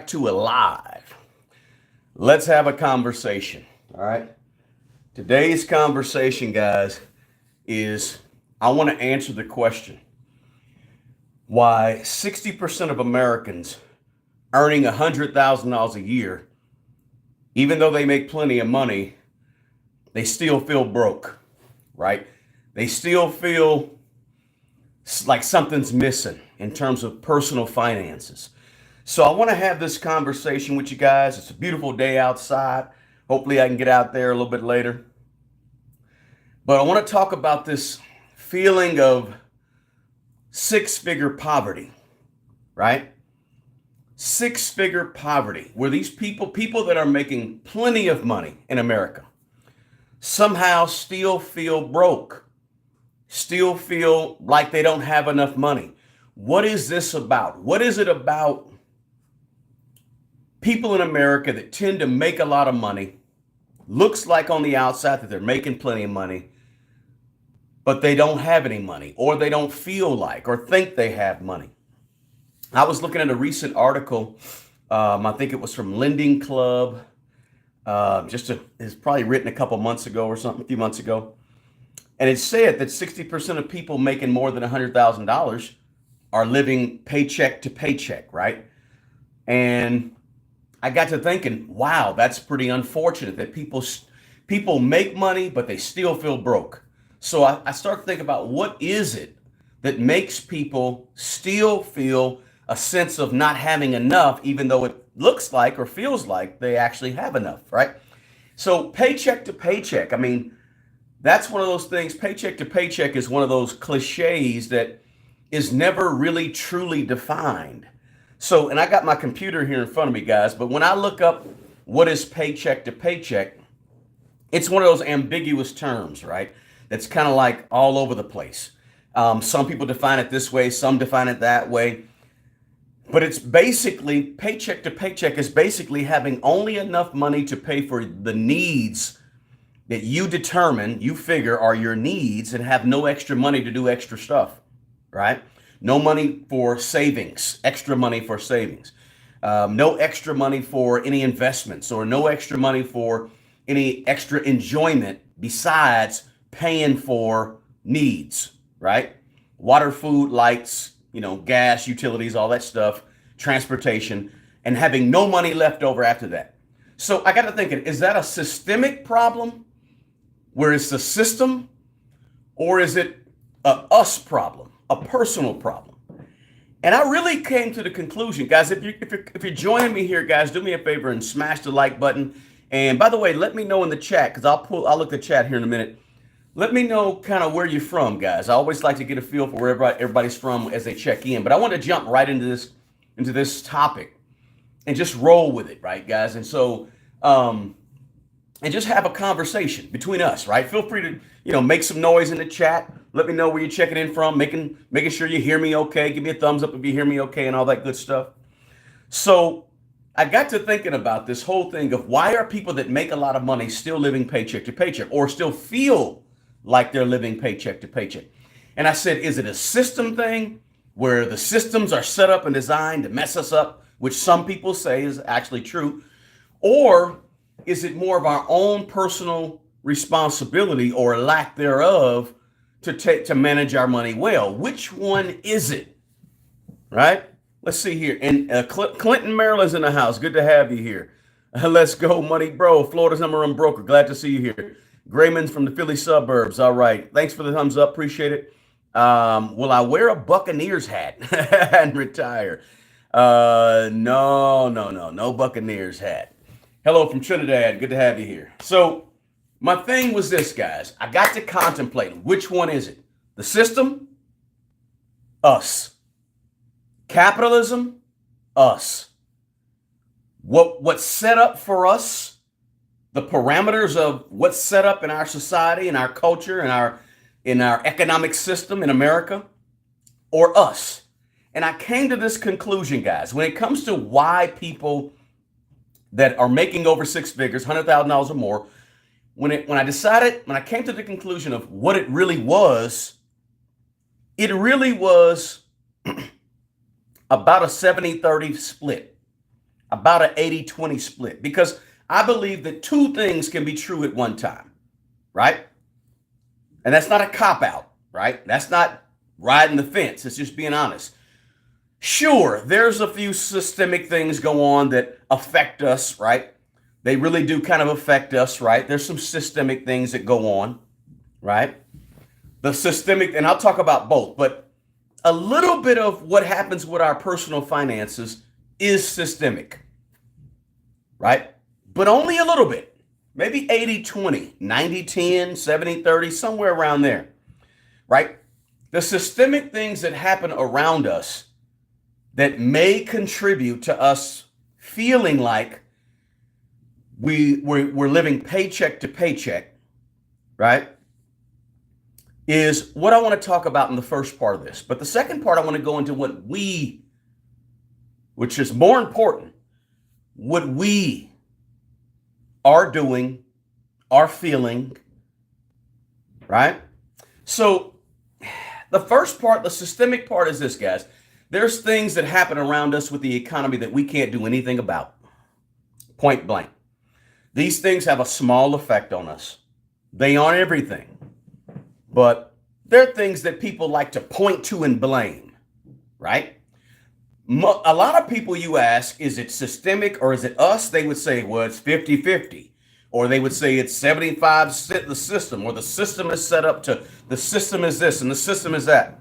back to Alive. Let's have a conversation. All right. Today's conversation, guys, is I want to answer the question why 60% of Americans earning $100,000 a year, even though they make plenty of money, they still feel broke, right? They still feel like something's missing in terms of personal finances. So I want to have this conversation with you guys. It's a beautiful day outside. Hopefully I can get out there a little bit later. But I want to talk about this feeling of six-figure poverty, right? Six-figure poverty, where these people that are making plenty of money in America, somehow still feel broke, still feel like they don't have enough money. What is this about? What is it about people in America that tend to make a lot of money, looks like on the outside that they're making plenty of money, but they don't have any money, or they don't feel like or think they have money? I was looking at a recent article. I think it was from Lending Club. It's probably written a couple months ago or something, a few months ago. And it said that 60% of people making more than $100,000 are living paycheck to paycheck, right? And I got to thinking, wow, that's pretty unfortunate that people make money, but they still feel broke. So I start to think about what is it that makes people still feel a sense of not having enough, even though it looks like or feels like they actually have enough, right? So paycheck to paycheck, I mean, that's one of those things. Paycheck to paycheck is one of those cliches that is never really truly defined. So, and I got my computer here in front of me, guys, but when I look up what is paycheck to paycheck, it's one of those ambiguous terms, right? That's kind of like all over the place. Some people define it this way, some define it that way. But it's basically, paycheck to paycheck is basically having only enough money to pay for the needs that you determine, you figure are your needs, and have no extra money to do extra stuff, right? No money for savings, extra money for savings. No extra money for any investments, or no extra money for any extra enjoyment besides paying for needs, right? Water, food, lights, gas, utilities, all that stuff, transportation, and having no money left over after that. So I got to thinking, is that a systemic problem where it's the system, or is it a us problem, a personal problem? And I really came to the conclusion, guys, if you're joining me here, guys, do me a favor and smash the like button. And by the way, let me know in the chat, because I'll look at the chat here in a minute. Let me know kind of where you're from, guys. I always like to get a feel for where everybody's from as they check in. But I want to jump right into this topic and just roll with it, right, guys? And so, and just have a conversation between us, right? Feel free to, make some noise in the chat. Let me know where you're checking in from, making sure you hear me okay. Give me a thumbs up if you hear me okay and all that good stuff. So I got to thinking about this whole thing of why are people that make a lot of money still living paycheck to paycheck, or still feel like they're living paycheck to paycheck. And I said, is it a system thing where the systems are set up and designed to mess us up, which some people say is actually true? Or is it more of our own personal responsibility, or lack thereof, to manage our money well? Which one is it? Right? Let's see here. And Clinton, Maryland's in the house. Good to have you here. Let's go, Money Bro. Florida's #1 broker. Glad to see you here. Grayman's from the Philly suburbs. All right. Thanks for the thumbs up. Appreciate it. Will I wear a Buccaneers hat and retire? No Buccaneers hat. Hello from Trinidad. Good to have you here. So my thing was this, guys. I got to contemplate, which one is it? The system? Us. Capitalism? Us. What's set up for us? The parameters of what's set up in our society, in our culture, in our economic system in America, or us? And I came to this conclusion, guys, when it comes to why people that are making over six figures, $100,000 or more, when I came to the conclusion of what it really was about a 70-30 split. about an 80-20 split, because I believe that two things can be true at one time, right? And that's not a cop-out, right? That's not riding the fence. It's just being honest. Sure, there's a few systemic things go on that affect us, right? They really do kind of affect us, right? There's some systemic things that go on, right? The systemic, and I'll talk about both, but a little bit of what happens with our personal finances is systemic, right? But only a little bit, maybe 80-20, 90-10, 70-30, somewhere around there, right? The systemic things that happen around us that may contribute to us feeling like we're living paycheck to paycheck, right, is what I want to talk about in the first part of this. But the second part, I want to go into which is more important, what we are doing, are feeling, right? So the first part, the systemic part, is this, guys. There's things that happen around us with the economy that we can't do anything about. Point blank. These things have a small effect on us. They aren't everything, but they're things that people like to point to and blame, right? A lot of people, you ask, is it systemic or is it us? They would say, well, it's 50-50. Or they would say it's 75 the system, or the system is set up to, the system is this and the system is that.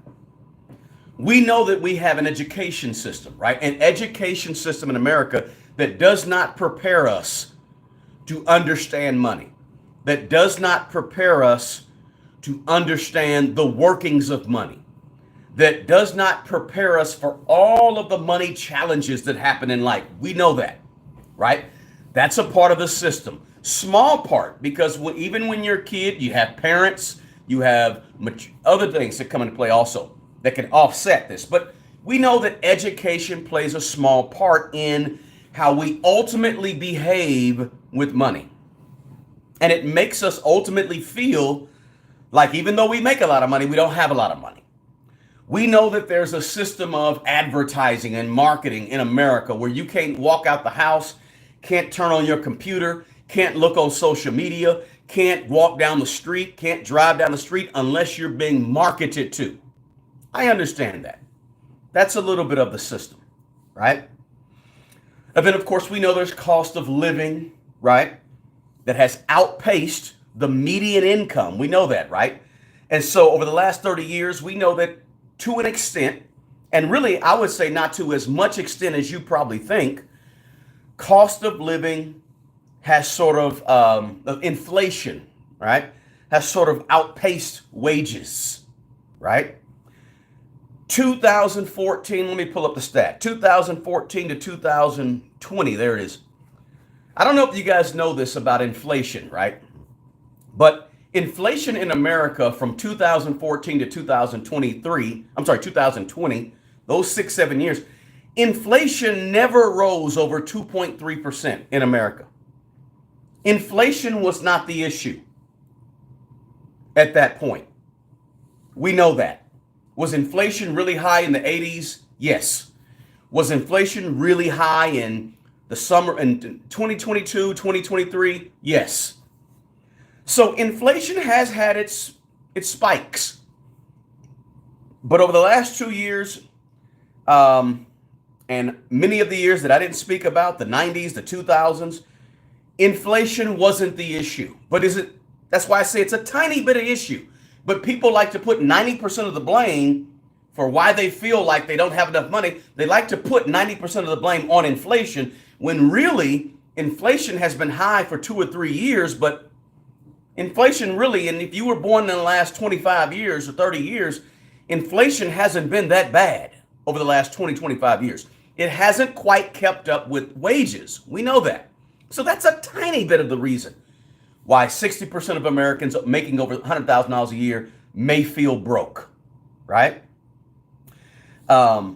We know that we have an education system, right? An education system in America that does not prepare us to understand money, that does not prepare us to understand the workings of money, that does not prepare us for all of the money challenges that happen in life. We know that, right? That's a part of the system. Small part, because even when you're a kid, you have parents, you have other things that come into play also that can offset this. But we know that education plays a small part in how we ultimately behave with money. And it makes us ultimately feel like even though we make a lot of money, we don't have a lot of money. We know that there's a system of advertising and marketing in America where you can't walk out the house, can't turn on your computer, can't look on social media, can't walk down the street, can't drive down the street unless you're being marketed to. I understand that. That's a little bit of the system, right? And then, of course, we know there's cost of living, right, that has outpaced the median income. We know that, right? And so over the last 30 years, we know that to an extent, and really, I would say not to as much extent as you probably think, cost of living has sort of inflation, right, has sort of outpaced wages, right? 2014, let me pull up the stat, 2014 to 2020, there it is. I don't know if you guys know this about inflation, right? But inflation in America from 2014 to 2020, those 6-7 years, inflation never rose over 2.3% in America. Inflation was not the issue at that point. We know that. Was inflation really high in the 80s? Yes. Was inflation really high in the summer in 2022, 2023? Yes. So inflation has had its spikes. But over the last 2 years, and many of the years that I didn't speak about, the 90s, the 2000s, inflation wasn't the issue. But that's why I say it's a tiny bit of issue. But people like to put 90% of the blame for why they feel like they don't have enough money. They like to put 90% of the blame on inflation when really inflation has been high for 2 or 3 years. But inflation really, and if you were born in the last 25 years or 30 years, inflation hasn't been that bad over the last 20, 25 years. It hasn't quite kept up with wages. We know that. So that's a tiny bit of the reason why 60% of Americans making over $100,000 a year may feel broke, right? I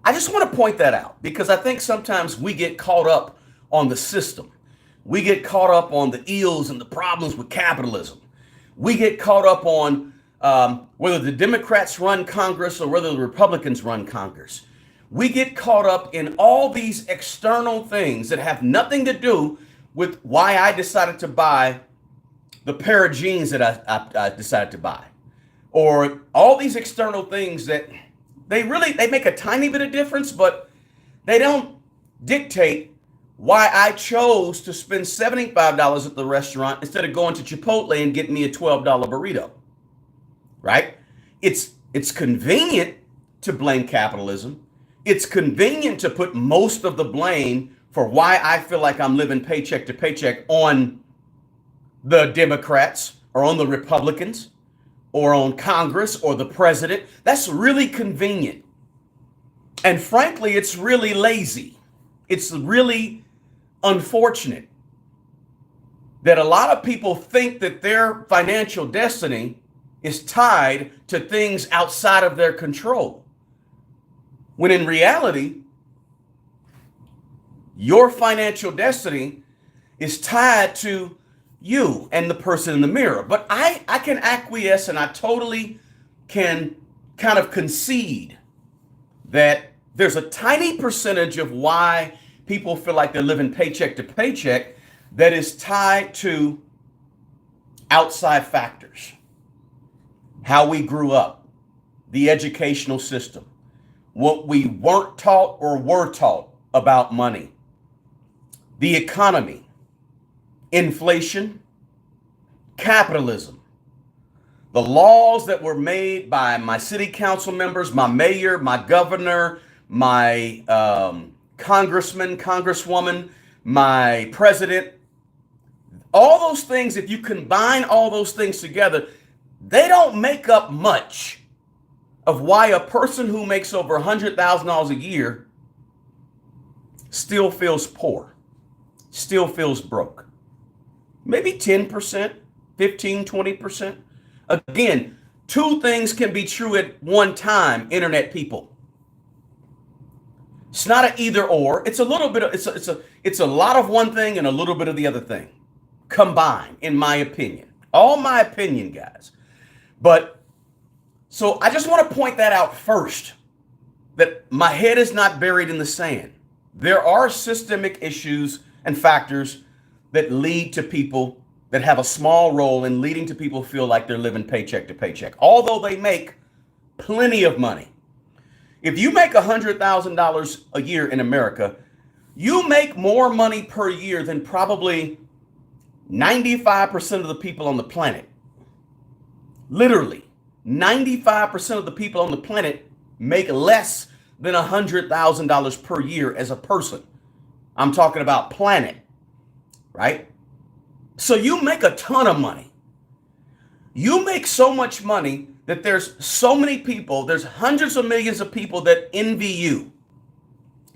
just want to point that out because I think sometimes we get caught up on the system. We get caught up on the ills and the problems with capitalism. We get caught up on whether the Democrats run Congress or whether the Republicans run Congress. We get caught up in all these external things that have nothing to do with why I decided to buy the pair of jeans that I decided to buy, or all these external things that they make a tiny bit of difference, but they don't dictate why I chose to spend $75 at the restaurant instead of going to Chipotle and getting me a $12 burrito. Right? It's convenient to blame capitalism. It's convenient to put most of the blame for why I feel like I'm living paycheck to paycheck on the Democrats or on the Republicans or on Congress or the president. That's really convenient. And frankly, it's really lazy. It's really unfortunate that a lot of people think that their financial destiny is tied to things outside of their control, when in reality, your financial destiny is tied to you and the person in the mirror. But I can acquiesce, and I totally can kind of concede that there's a tiny percentage of why people feel like they're living paycheck to paycheck that is tied to outside factors. How we grew up, the educational system, what we weren't taught or were taught about money, the economy, inflation, capitalism, the laws that were made by my city council members, my mayor, my governor, my congressman, congresswoman, my president. All those things, if you combine all those things together, they don't make up much of why a person who makes over $100,000 a year still feels poor, still feels broke. Maybe 10%, 15, 20%. Again, two things can be true at one time, internet people. It's not an either or. It's a little bit of, it's a lot of one thing and a little bit of the other thing combined, in my opinion. All my opinion, guys. But so I just want to point that out first, that my head is not buried in the sand. There are systemic issues and factors that lead to people that have a small role in leading to people feel like they're living paycheck to paycheck, although they make plenty of money. If you make $100,000 a year in America, you make more money per year than probably 95% of the people on the planet. Literally, 95% of the people on the planet make less than $100,000 per year as a person. I'm talking about planet, right? So you make a ton of money. You make so much money that there's so many people, there's hundreds of millions of people that envy you.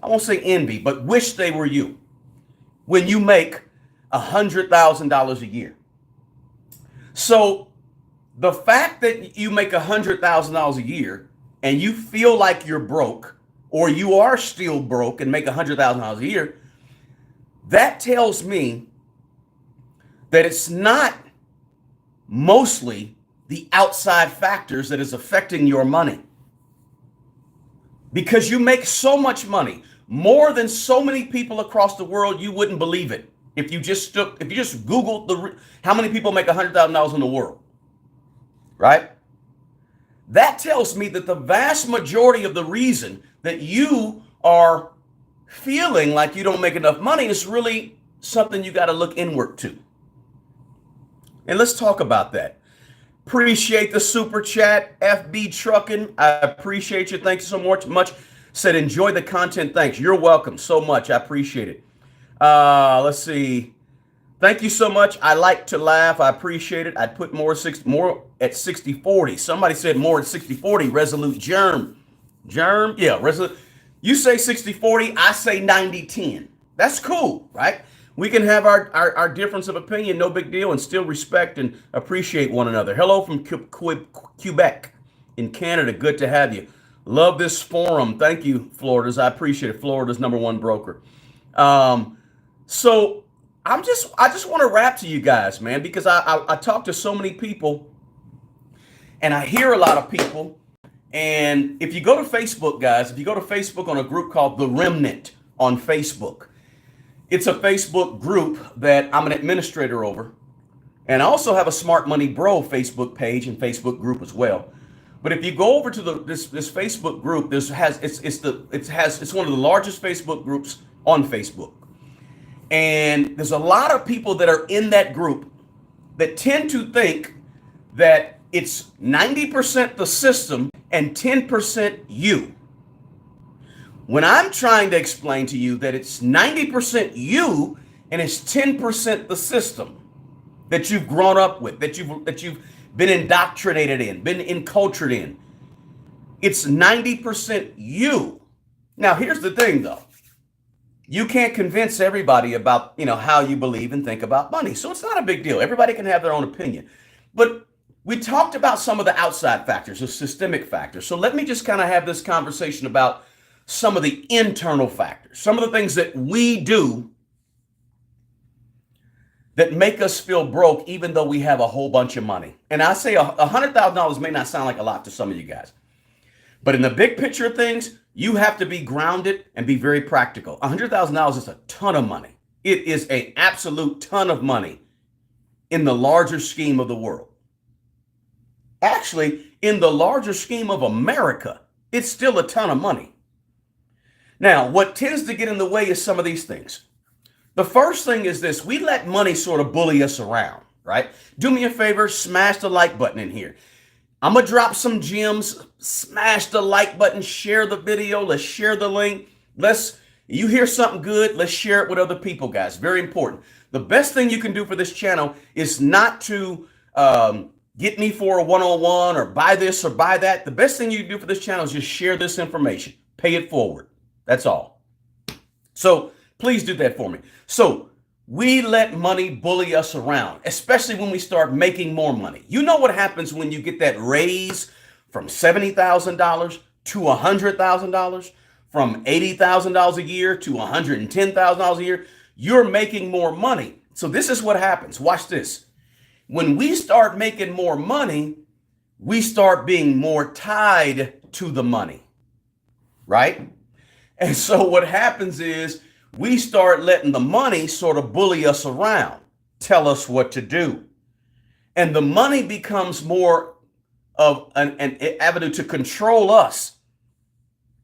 I won't say envy, but wish they were you when you make $100,000 a year. So the fact that you make $100,000 a year and you feel like you're broke, or you are still broke and make $100,000 a year, that tells me that it's not mostly the outside factors that is affecting your money. Because you make so much money, more than so many people across the world, you wouldn't believe it. If you just Googled how many people make $100,000 in the world, right? That tells me that the vast majority of the reason that you are feeling like you don't make enough money is really something you got to look inward to. And let's talk about that. Appreciate the super chat, FB Trucking. I appreciate you. Thank you so much. Said enjoy the content. Thanks. You're welcome so much. I appreciate it. Let's see. Thank you so much. I like to laugh. I appreciate it. I'd put more at 60-40. Somebody said more at 60-40. Resolute Germ. Yeah, Resolute. You say 60-40. I say 90-10. That's cool, right? We can have our difference of opinion, no big deal, and still respect and appreciate one another. Hello from Quebec in Canada. Good to have you. Love this forum. Thank you, Florida's. I appreciate it. Florida's #1 broker. So I just want to rap to you guys, man, because I talk to so many people and I hear a lot of people, And if you go to Facebook, guys, if you go to Facebook on a group called The Remnant on Facebook, it's a Facebook group that I'm an administrator over. And I also have a Smart Money Bro Facebook page and Facebook group as well. But if you go over to this Facebook group, it's one of the largest Facebook groups on Facebook. And there's a lot of people that are in that group that tend to think that it's 90% the system and 10% you. When I'm trying to explain to you that it's 90% you and it's 10% the system that you've grown up with, that you've been indoctrinated in, been encultured in. It's 90% you. Now, here's the thing though. You can't convince everybody about, how you believe and think about money. So it's not a big deal. Everybody can have their own opinion. But we talked about some of the outside factors, the systemic factors. So let me just kind of have this conversation about some of the internal factors, some of the things that we do that make us feel broke, even though we have a whole bunch of money. And I say $100,000 may not sound like a lot to some of you guys, but in the big picture of things, you have to be grounded and be very practical. $100,000 is a ton of money. It is an absolute ton of money in the larger scheme of the world. Actually, in the larger scheme of America, it's still a ton of money. Now, what tends to get in the way is some of these things. The first thing is this: we let money sort of bully us around, right? Do me a favor, smash the like button in here. I'm going to drop some gems. Smash the like button, share the video. Let's share the link. You hear something good, let's share it with other people, guys. Very important. The best thing you can do for this channel is not to get me for a one-on-one or buy this or buy that. The best thing you can do for this channel is just share this information. Pay it forward. That's all. So please do that for me. So we let money bully us around, especially when we start making more money. You know what happens when you get that raise from $70,000 to $100,000, from $80,000 a year to $110,000 a year? You're making more money. So this is what happens. Watch this. When we start making more money, we start being more tied to the money, right? And so what happens is we start letting the money sort of bully us around, tell us what to do. And the money becomes more of an avenue to control us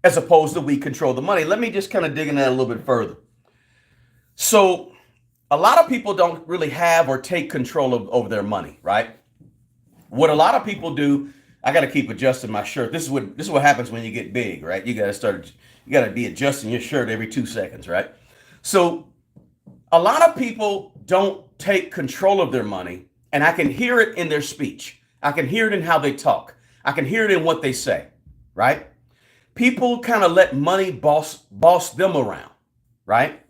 as opposed to we control the money. Let me just kind of dig in that a little bit further. So a lot of people don't really have or take control over their money, right? What a lot of people do, I got to keep adjusting my shirt. This is what happens when you get big, right? You got to be adjusting your shirt every 2 seconds, right? So a lot of people don't take control of their money, and I can hear it in their speech. I can hear it in how they talk. I can hear it in what they say, right? People kind of let money boss them around, right?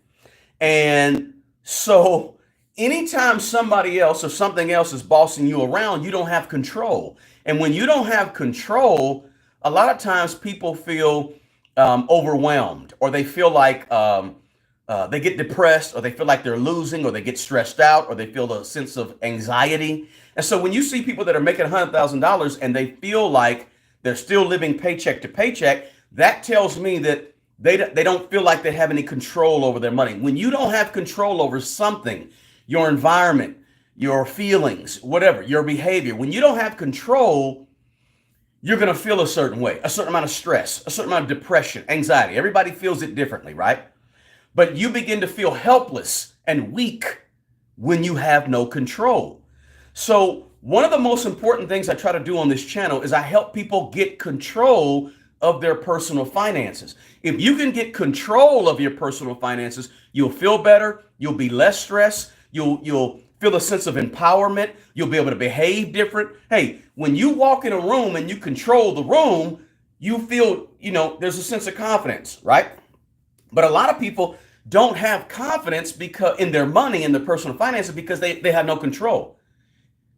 And so anytime somebody else or something else is bossing you around, you don't have control. And when you don't have control, a lot of times people feel overwhelmed, or they feel like they get depressed, or they feel like they're losing, or they get stressed out, or they feel a sense of anxiety. And so when you see people that are making $100,000 and they feel like they're still living paycheck to paycheck, that tells me that they don't feel like they have any control over their money. When you don't have control over something, your environment, your feelings, whatever, your behavior, when you don't have control, you're going to feel a certain way, a certain amount of stress, a certain amount of depression, anxiety. Everybody feels it differently, right? But you begin to feel helpless and weak when you have no control. So one of the most important things I try to do on this channel is I help people get control of their personal finances. If you can get control of your personal finances, you'll feel better. You'll be less stressed. You'll feel a sense of empowerment. You'll be able to behave different. Hey, when you walk in a room and you control the room, you feel, there's a sense of confidence, right? But a lot of people don't have confidence because in their money and their personal finances because they have no control,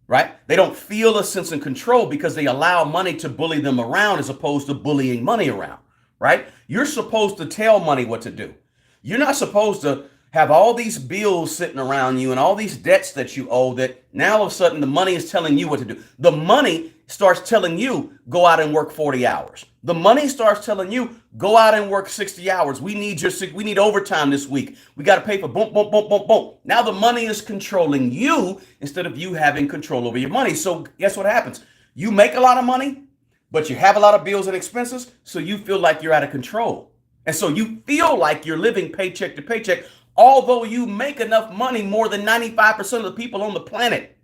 right? They don't feel a sense of control because they allow money to bully them around as opposed to bullying money around, right? You're supposed to tell money what to do. You're not supposed to, have all these bills sitting around you and all these debts that you owe, that now all of a sudden the money is telling you what to do. The money starts telling you, go out and work 40 hours. The money starts telling you, go out and work 60 hours. We need overtime this week. We got to pay for boom, boom, boom, boom, boom. Now the money is controlling you instead of you having control over your money. So guess what happens? You make a lot of money, but you have a lot of bills and expenses, so you feel like you're out of control. And so you feel like you're living paycheck to paycheck, although you make enough money more than 95% of the people on the planet.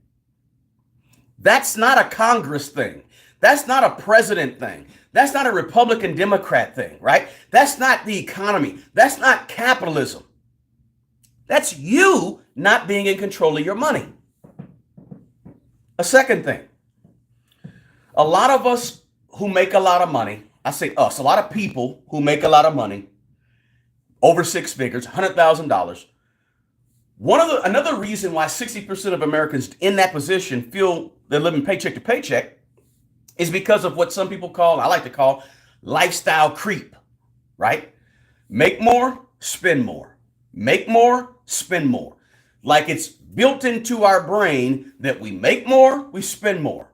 That's not a Congress thing. That's not a president thing. That's not a Republican Democrat thing, right? That's not the economy. That's not capitalism. That's you not being in control of your money. A second thing, a lot of us who make a lot of money, I say us, a lot of people who make a lot of money, over six figures, $100,000. Another reason why 60% of Americans in that position feel they're living paycheck to paycheck is because of what some people call, I like to call, lifestyle creep, right? Make more, spend more. Make more, spend more. Like it's built into our brain that we make more, we spend more.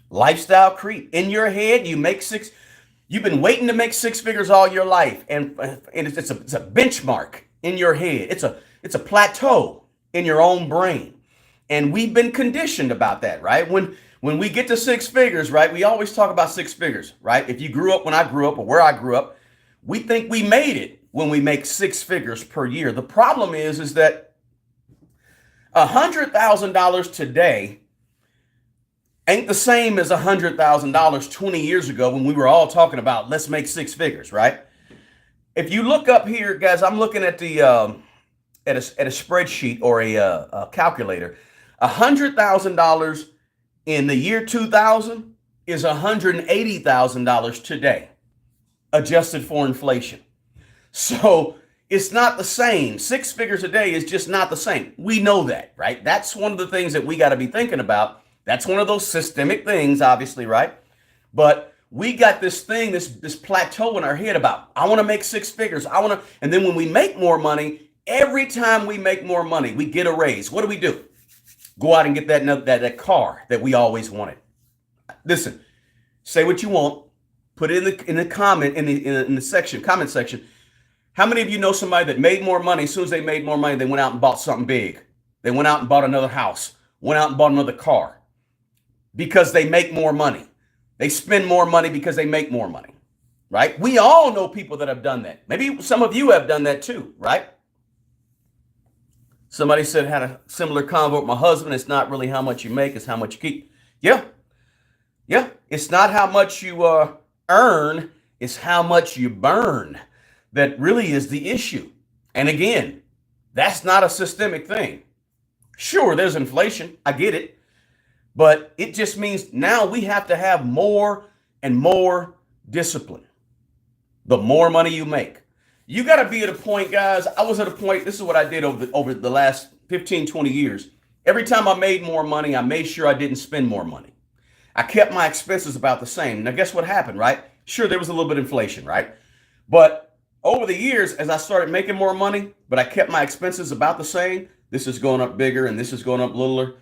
Lifestyle creep. In your head, you've been waiting to make six figures all your life, and it's a benchmark in your head. It's a plateau in your own brain. And we've been conditioned about that, right? When we get to six figures, right, we always talk about six figures, right? If you grew up when I grew up or where I grew up, we think we made it when we make six figures per year. The problem is that $100,000 today ain't the same as $100,000 20 years ago when we were all talking about let's make six figures, right? If you look up here, guys, I'm looking at the at a spreadsheet or a calculator. $100,000 in the year 2000 is $180,000 today, adjusted for inflation. So it's not the same. Six figures a day is just not the same. We know that, right? That's one of the things that we got to be thinking about. That's one of those systemic things, obviously, right? But we got this thing, this plateau in our head about, I want to make six figures. And then when we make more money, every time we make more money, we get a raise. What do? Go out and get that car that we always wanted. Listen, say what you want. Put it in the comment in the section, comment section. How many of you know somebody that made more money? As soon as they made more money, they went out and bought something big. They went out and bought another house, went out and bought another car because they make more money. They spend more money because they make more money, right? We all know people that have done that. Maybe some of you have done that too, right? Somebody said, had a similar convo with my husband. It's not really how much you make, it's how much you keep. Yeah. It's not how much you earn, it's how much you burn that really is the issue. And again, that's not a systemic thing. Sure, there's inflation. I get it. But it just means now we have to have more and more discipline. The more money you make. You got to be at a point, guys. I was at a point, this is what I did over the last 15, 20 years. Every time I made more money, I made sure I didn't spend more money. I kept my expenses about the same. Now, guess what happened, right? Sure, there was a little bit of inflation, right? But over the years, as I started making more money, but I kept my expenses about the same, this is going up bigger and this is going up littler,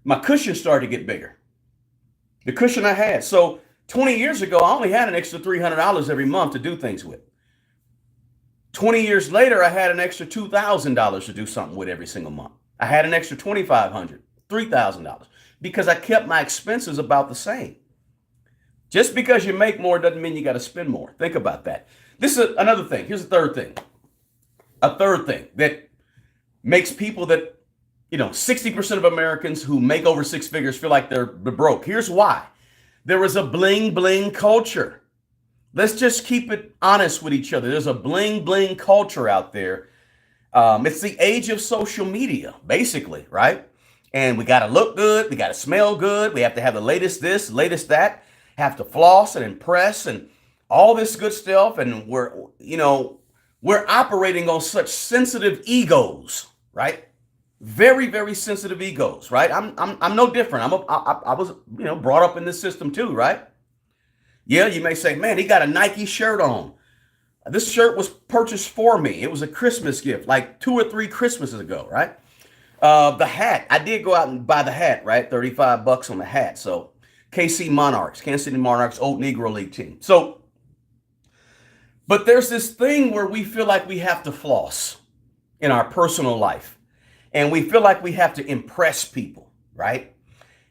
my cushion started to get bigger. The cushion I had. So 20 years ago, I only had an extra $300 every month to do things with. 20 years later, I had an extra $2,000 to do something with every single month. I had an extra $2,500, $3,000 because I kept my expenses about the same. Just because you make more doesn't mean you got to spend more. Think about that. This is another thing. Here's a third thing. A third thing that makes people that, 60% of Americans who make over six figures feel like they're broke. Here's why. There is a bling bling culture. Let's just keep it honest with each other. There's a bling bling culture out there. It's the age of social media, basically, right? And we got to look good. We got to smell good. We have to have the latest this, latest that. Have to floss and impress and all this good stuff. And we're operating on such sensitive egos, right? Very, very sensitive egos, right? I'm no different. I was, brought up in this system too, right? Yeah, you may say, man, he got a Nike shirt on. This shirt was purchased for me. It was a Christmas gift, like 2 or 3 Christmases ago, right? The hat, I did go out and buy the hat, right? $35 on the hat. So KC Monarchs, Kansas City Monarchs, old Negro League team. So, but there's this thing where we feel like we have to floss in our personal life. And we feel like we have to impress people, right?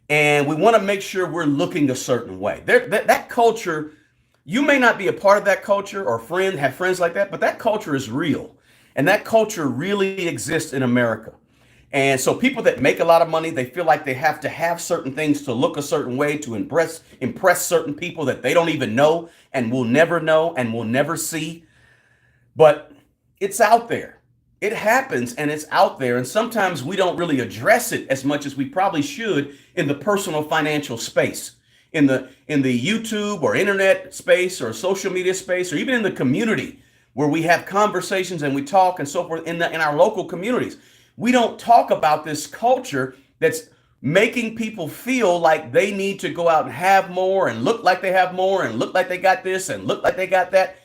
And we want to make sure we're looking a certain way. That culture, you may not be a part of that culture or have friends like that, but that culture is real. And that culture really exists in America. And so people that make a lot of money, they feel like they have to have certain things to look a certain way to impress certain people that they don't even know and will never know and will never see. But it's out there. It happens and it's out there. And sometimes we don't really address it as much as we probably should in the personal financial space, in the YouTube or internet space or social media space, or even in the community where we have conversations and we talk and so forth in our local communities. We don't talk about this culture that's making people feel like they need to go out and have more and look like they have more and look like they got this and look like they got that.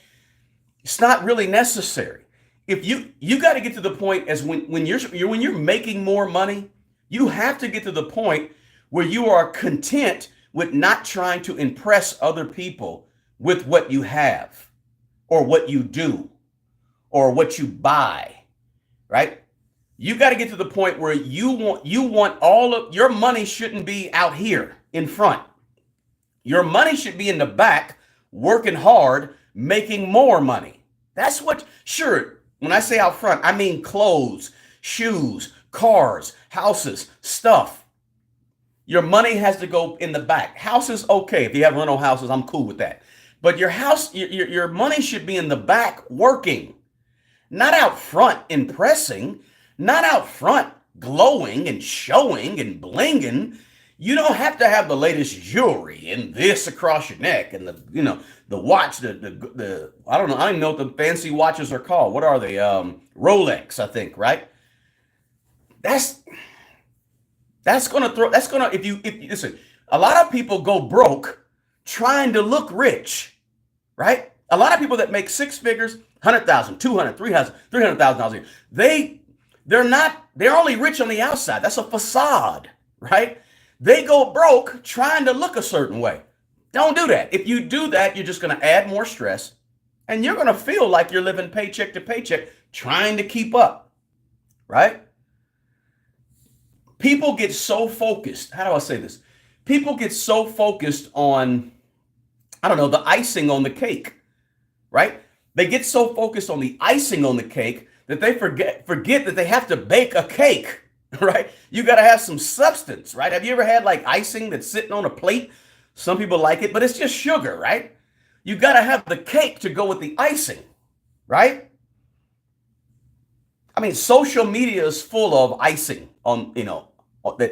It's not really necessary. If you got to get to the point as when you're making more money, you have to get to the point where you are content with not trying to impress other people with what you have or what you do or what you buy, right? You got to get to the point where you want all of your money shouldn't be out here in front. Your money should be in the back, working hard, making more money. That's what, sure, when I say out front, I mean clothes, shoes, cars, houses, stuff. Your money has to go in the back. Houses, okay. If you have rental houses, I'm cool with that. But your money should be in the back working, not out front impressing. Not out front glowing and showing and blinging. You don't have to have the latest jewelry and this across your neck and the watch, the I don't know, I don't even know what the fancy watches are called. What are they? Rolex, I think, right? If you listen, a lot of people go broke trying to look rich, right? A lot of people that make six figures, 100,000, 200, 300, $300,000 a year, they're only rich on the outside. That's a facade, right? They go broke trying to look a certain way. Don't do that. If you do that, you're just going to add more stress and you're going to feel like you're living paycheck to paycheck trying to keep up, right? People get so focused. How do I say this? People get so focused on, I don't know, the icing on the cake, right? They get so focused on the icing on the cake that they forget that they have to bake a cake, right? You got to have some substance, right? Have you ever had like icing that's sitting on a plate? Some people like it, but it's just sugar, right? You got to have the cake to go with the icing, right? I mean, social media is full of icing on,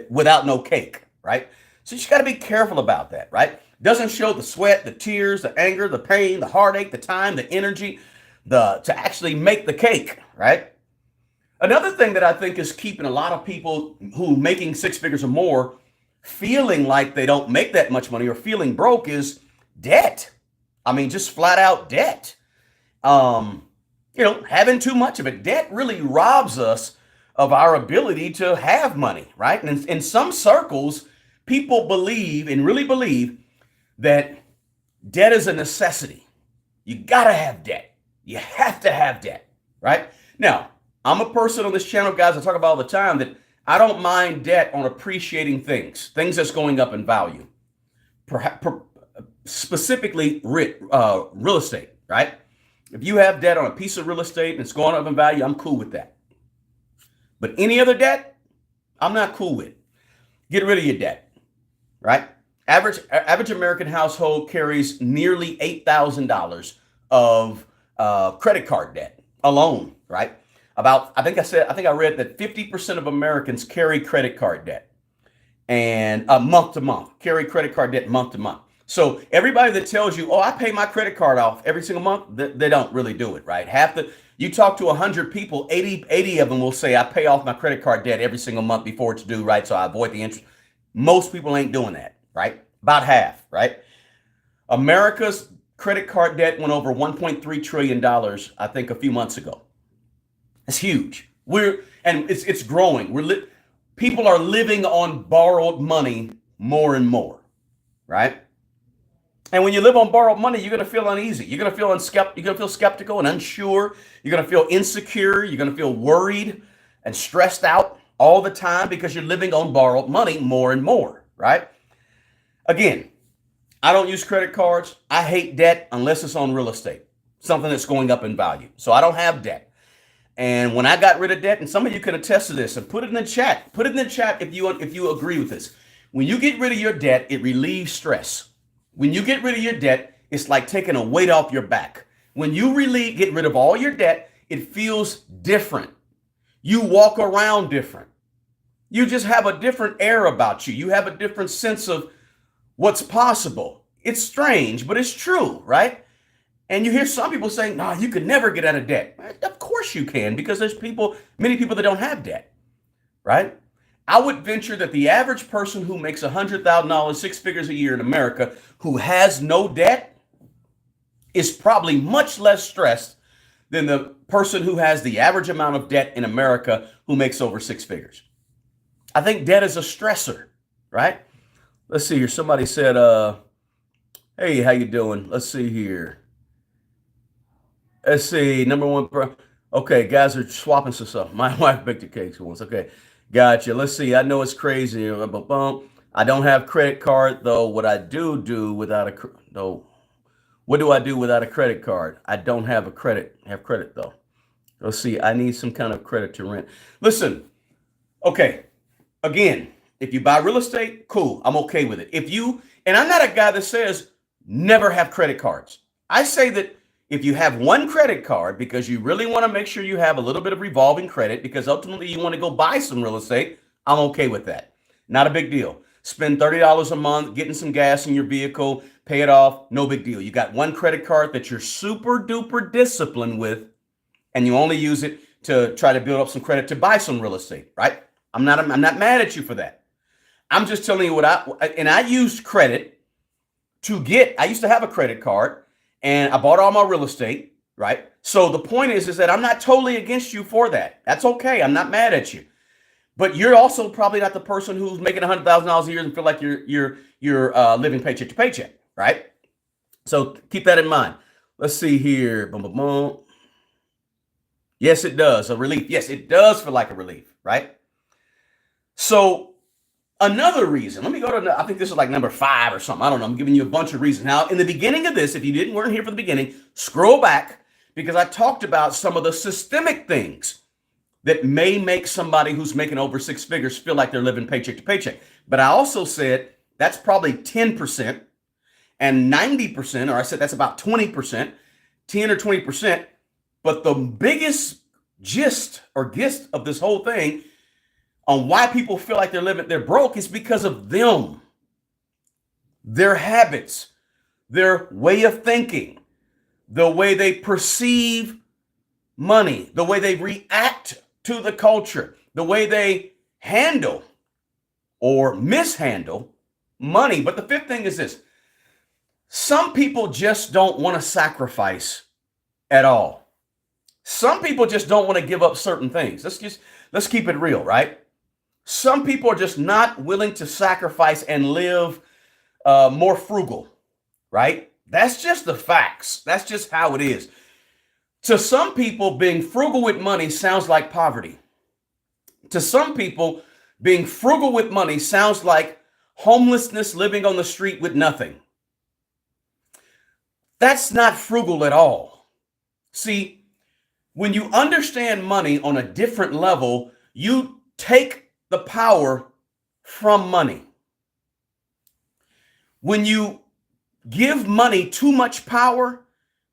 without no cake, right? So you just got to be careful about that, right? Doesn't show the sweat, the tears, the anger, the pain, the heartache, the time, the energy, to actually make the cake, right? Another thing that I think is keeping a lot of people who making six figures or more feeling like they don't make that much money or feeling broke is debt. I mean, just flat out debt. Having too much of it. Debt really robs us of our ability to have money, right? And in some circles, people believe and really believe that debt is a necessity. You gotta have debt. You have to have debt, right? Now, I'm a person on this channel, guys, I talk about all the time that I don't mind debt on appreciating things that's going up in value. Specifically, real estate, right? If you have debt on a piece of real estate and it's going up in value, I'm cool with that. But any other debt, I'm not cool with. Get rid of your debt, right? Average American household carries nearly $8,000 of credit card debt alone, right? I think I read that 50% of Americans carry credit card debt and month to month, carry credit card debt month to month. So everybody that tells you, oh, I pay my credit card off every single month, they don't really do it, right? You talk to 100 people, 80 of them will say, I pay off my credit card debt every single month before it's due, right? So I avoid the interest. Most people ain't doing that, right? About half, right? America's credit card debt went over $1.3 trillion, I think, a few months ago. It's huge. And it's growing. People are living on borrowed money more and more, right? And when you live on borrowed money, you're going to feel uneasy. You're going to feel skeptical and unsure. You're going to feel insecure. You're going to feel worried and stressed out all the time because you're living on borrowed money more and more, right? Again, I don't use credit cards. I hate debt unless it's on real estate, something that's going up in value. So I don't have debt. And when I got rid of debt, and some of you can attest to this, and put it in the chat. Put it in the chat if you agree with this. When you get rid of your debt, it relieves stress. When you get rid of your debt, it's like taking a weight off your back. When you get rid of all your debt, it feels different. You walk around different. You just have a different air about you. You have a different sense of what's possible. It's strange, but it's true, right? And you hear some people saying, no, you could never get out of debt. Of course you can, because there's many people that don't have debt, right? I would venture that the average person who makes $100,000, 6 figures a year in America, who has no debt, is probably much less stressed than the person who has the average amount of debt in America who makes over 6 figures. I think debt is a stressor, right? Let's see here. Somebody said, hey, how you doing? Let's see here. Let's see. Number one. Okay, guys are swapping some stuff. My wife baked the cakes once. Okay, gotcha. Let's see. I know it's crazy. I don't have credit card though. What do I do without a credit card? I don't have credit though. Let's see. I need some kind of credit to rent. Listen. Okay. Again, if you buy real estate, cool. I'm okay with it. And I'm not a guy that says never have credit cards. I say that if you have one credit card because you really want to make sure you have a little bit of revolving credit because ultimately you want to go buy some real estate, I'm okay with that. Not a big deal. Spend $30 a month getting some gas in your vehicle, pay it off, no big deal. You got one credit card that you're super duper disciplined with, and you only use it to try to build up some credit to buy some real estate, right? I'm not mad at you for that. I'm just telling you I used credit I used to have a credit card and I bought all my real estate, right? So the point is that I'm not totally against you for that. That's okay. I'm not mad at you. But you're also probably not the person who's making $100,000 a year and feel like you're living paycheck to paycheck, right? So keep that in mind. Let's see here. Boom, boom, boom. Yes, it does. A relief. Yes, it does feel like a relief, right? So another reason, let me go to, I think this is like number 5 or something. I don't know. I'm giving you a bunch of reasons. Now, in the beginning of this, if you weren't here for the beginning, scroll back because I talked about some of the systemic things that may make somebody who's making over 6 figures feel like they're living paycheck to paycheck. But I also said that's probably 10% and 90%, or I said that's about 20%, 10 or 20%. But the biggest gist of this whole thing on why people feel like they're broke is because of them, their habits, their way of thinking, the way they perceive money, the way they react to the culture, the way they handle or mishandle money. But the 5th thing is this. Some people just don't want to sacrifice at all. Some people just don't want to give up certain things. Let's keep it real, right? Some people are just not willing to sacrifice and live more frugal, right? That's just the facts. That's just how it is. To some people, being frugal with money sounds like poverty. To some people, being frugal with money sounds like homelessness, living on the street with nothing. That's not frugal at all. See, when you understand money on a different level, you take the power from money. When you give money too much power,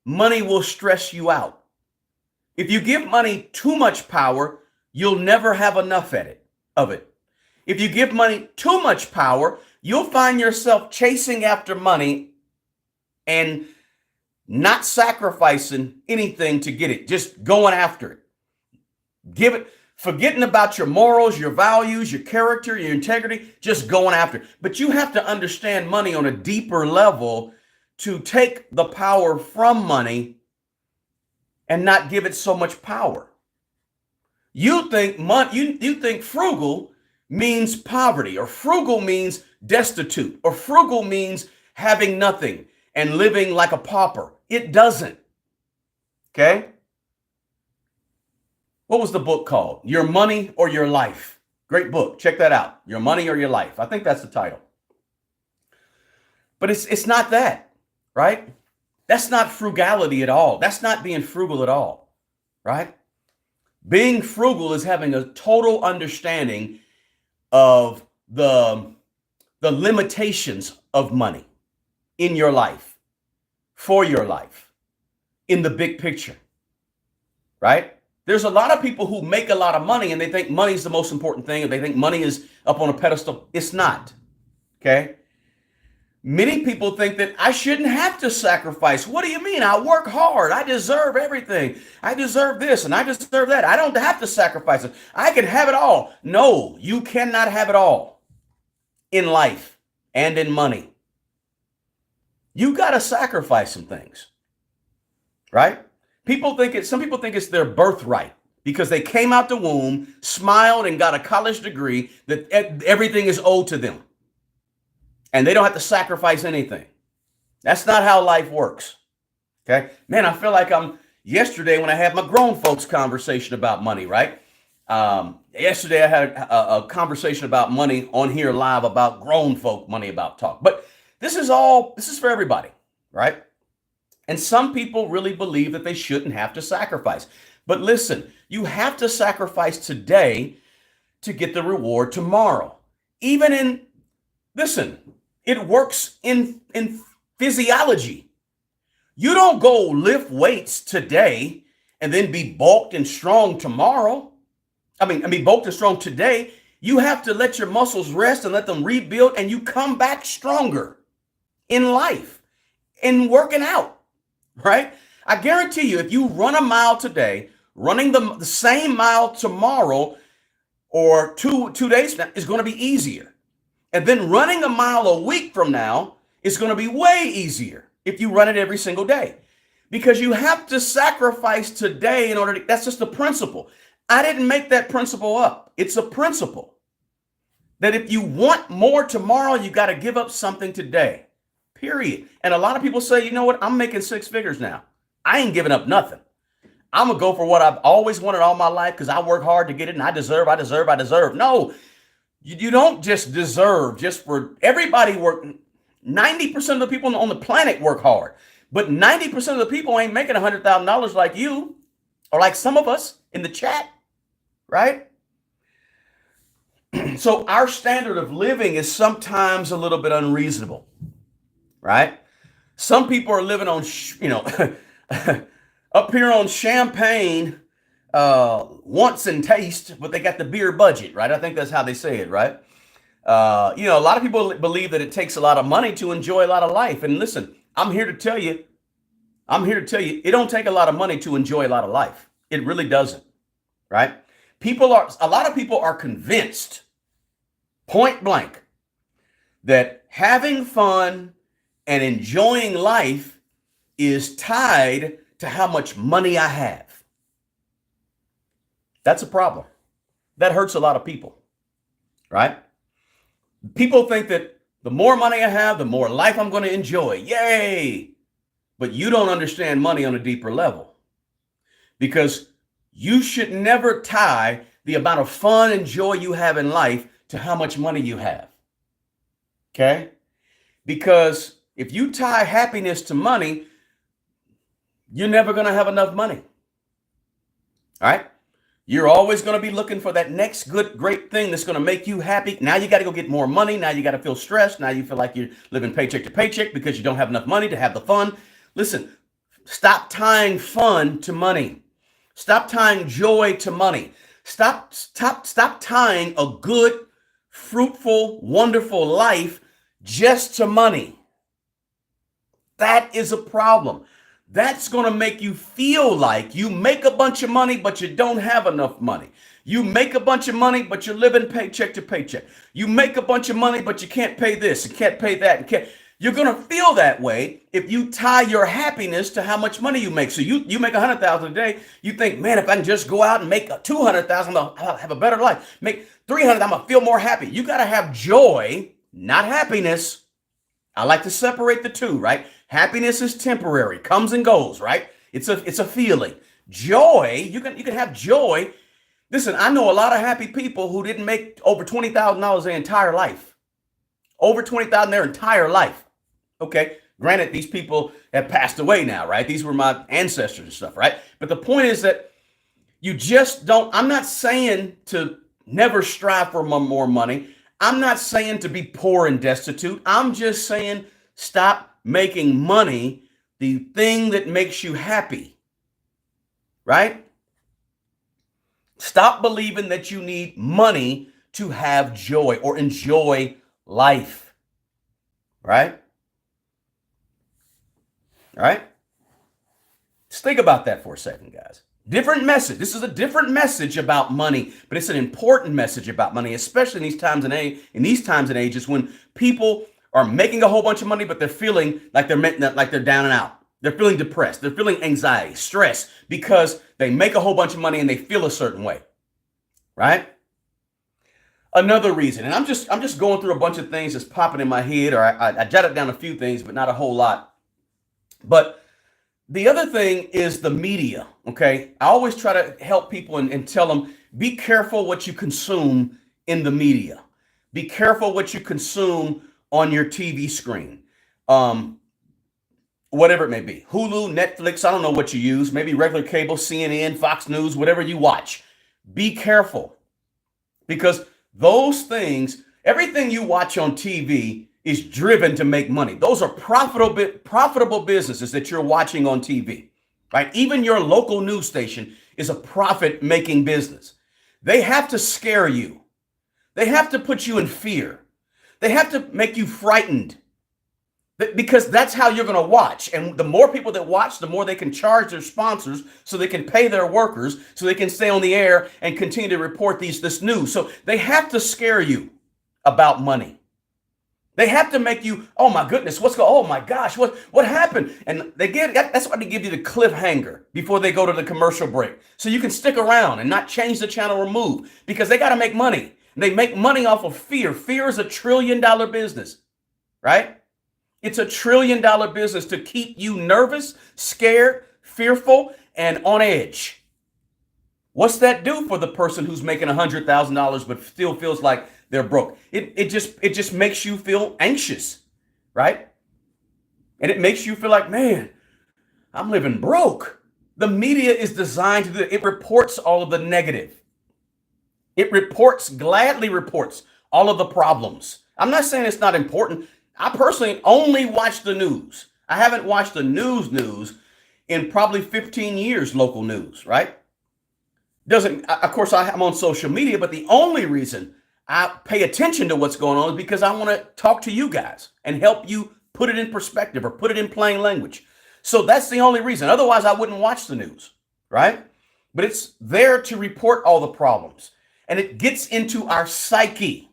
money will stress you out. If you give money too much power, you'll never have enough of it. If you give money too much power, you'll find yourself chasing after money and not sacrificing anything to get it, just going after it. Forgetting about your morals, your values, your character, your integrity, just going after it. But you have to understand money on a deeper level to take the power from money and not give it so much power. You think you think frugal means poverty, or frugal means destitute, or frugal means having nothing and living like a pauper. It doesn't. Okay? What was the book called? Your Money or Your Life. Great book. Check that out. Your Money or Your Life. I think that's the title. But it's not that, right? That's not frugality at all. That's not being frugal at all, right? Being frugal is having a total understanding of the limitations of money in your life, for your life, in the big picture, right? There's a lot of people who make a lot of money and they think money is the most important thing, and they think money is up on a pedestal. It's not, okay? Many people think that I shouldn't have to sacrifice. What do you mean? I work hard. I deserve everything. I deserve this and I deserve that. I don't have to sacrifice it. I can have it all. No, you cannot have it all in life and in money. You got to sacrifice some things, right? Some people think it's their birthright because they came out the womb, smiled, and got a college degree, that everything is owed to them. And they don't have to sacrifice anything. That's not how life works. Okay? Man, I feel like yesterday when I had my grown folks conversation about money, right? Yesterday I had a conversation about money on here live about grown folk money about talk. But this is for everybody, right? And some people really believe that they shouldn't have to sacrifice. But listen, you have to sacrifice today to get the reward tomorrow. Listen, it works in physiology. You don't go lift weights today and then be bulked and strong tomorrow. I mean, bulked and strong today. You have to let your muscles rest and let them rebuild, and you come back stronger in life, in working out, right? I guarantee you, if you run a mile today, running the same mile tomorrow or two days from now is going to be easier. And then running a mile a week from now is going to be way easier if you run it every single day, because you have to sacrifice today in order to, that's just a principle. I didn't make that principle up. It's a principle that if you want more tomorrow, you got to give up something today, period. And a lot of people say, you know what? I'm making 6 figures now. I ain't giving up nothing. I'm going to go for what I've always wanted all my life because I work hard to get it and I deserve. No. You don't just deserve just for everybody work. 90% of the people on the planet work hard, but 90% of the people ain't making $100,000 like you or like some of us in the chat, right? So our standard of living is sometimes a little bit unreasonable, right? Some people are living on, up here on champagne, once and taste, but they got the beer budget, right? I think that's how they say it, right? A lot of people believe that it takes a lot of money to enjoy a lot of life. And listen, I'm here to tell you, it don't take a lot of money to enjoy a lot of life. It really doesn't, right? A lot of people are convinced, point blank, that having fun and enjoying life is tied to how much money I have. That's a problem. That hurts a lot of people, right? People think that the more money I have, the more life I'm going to enjoy. Yay! But you don't understand money on a deeper level, because you should never tie the amount of fun and joy you have in life to how much money you have. Okay? Because if you tie happiness to money, you're never going to have enough money. All right? You're always going to be looking for that next good, great thing that's going to make you happy. Now you got to go get more money. Now you got to feel stressed. Now you feel like you're living paycheck to paycheck because you don't have enough money to have the fun. Listen, stop tying fun to money. Stop tying joy to money. Stop tying a good, fruitful, wonderful life just to money. That is a problem. That's going to make you feel like you make a bunch of money, but you don't have enough money. You make a bunch of money, but you're living paycheck to paycheck. You make a bunch of money, but you can't pay this and can't pay that. You're going to feel that way if you tie your happiness to how much money you make. So you make 100,000 a day. You think, man, if I can just go out and make 200,000, I'll have a better life. Make 300, I'm going to feel more happy. You got to have joy, not happiness. I like to separate the two, right? Happiness is temporary, comes and goes, right? It's a feeling. Joy, you can have joy. Listen, I know a lot of happy people who didn't make over $20,000 their entire life. Over $20,000 their entire life. Okay, granted, these people have passed away now, right? These were my ancestors and stuff, right? But the point is that you just don't, I'm not saying to never strive for more money. I'm not saying to be poor and destitute. I'm just saying stop making money the thing that makes you happy, right? Stop believing that you need money to have joy or enjoy life, right? All right. Just think about that for a second, guys. Different message. This is a different message about money, but it's an important message about money, especially in these times and ages when people are making a whole bunch of money, but they're feeling like they're down and out. They're feeling depressed. They're feeling anxiety, stress, because they make a whole bunch of money and they feel a certain way, right? Another reason, and I'm just going through a bunch of things that's popping in my head, or I jotted down a few things, but not a whole lot. But the other thing is the media, okay? I always try to help people and tell them, be careful what you consume in the media. Be careful what you consume on your TV screen. Whatever it may be. Hulu, Netflix, I don't know what you use. Maybe regular cable, CNN, Fox News, whatever you watch. Be careful. Because those things, everything you watch on TV is driven to make money. Those are profitable businesses that you're watching on TV, right? Even your local news station is a profit-making business. They have to scare you. They have to put you in fear. They have to make you frightened because that's how you're going to watch. And the more people that watch, the more they can charge their sponsors so they can pay their workers so they can stay on the air and continue to report this news. So they have to scare you about money. They have to make you, oh my goodness, oh my gosh, what happened? And that's why they give you the cliffhanger before they go to the commercial break. So you can stick around and not change the channel or move because they got to make money. They make money off of fear. Fear is $1 trillion business, right? It's $1 trillion business to keep you nervous, scared, fearful, and on edge. What's that do for the person who's making $100,000 but still feels like they're broke? It just makes you feel anxious, right? And it makes you feel like, man, I'm living broke. The media is designed to do it. It reports all of the negative. It gladly reports all of the problems. I'm not saying it's not important. I personally only watch the news. I haven't watched the news in probably 15 years, local news, right? Of course, I'm on social media, but the only reason I pay attention to what's going on is because I want to talk to you guys and help you put it in perspective or put it in plain language. So that's the only reason. Otherwise, I wouldn't watch the news, right? But it's there to report all the problems. And it gets into our psyche.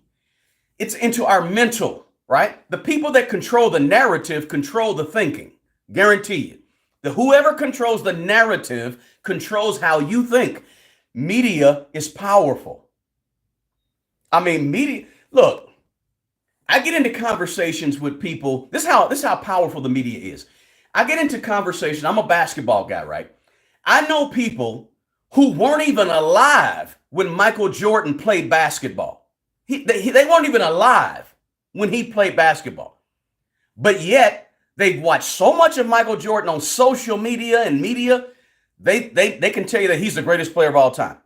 It's into our mental, right? The people that control the narrative control the thinking. Guarantee you. Whoever controls the narrative controls how you think. Media is powerful. I mean, media, look, I get into conversations with people. This is how powerful the media is. I get into conversation. I'm a basketball guy, right? I know people who weren't even alive when Michael Jordan played basketball. They weren't even alive when he played basketball. But yet, they've watched so much of Michael Jordan on social media and media, they can tell you that he's the greatest player of all time.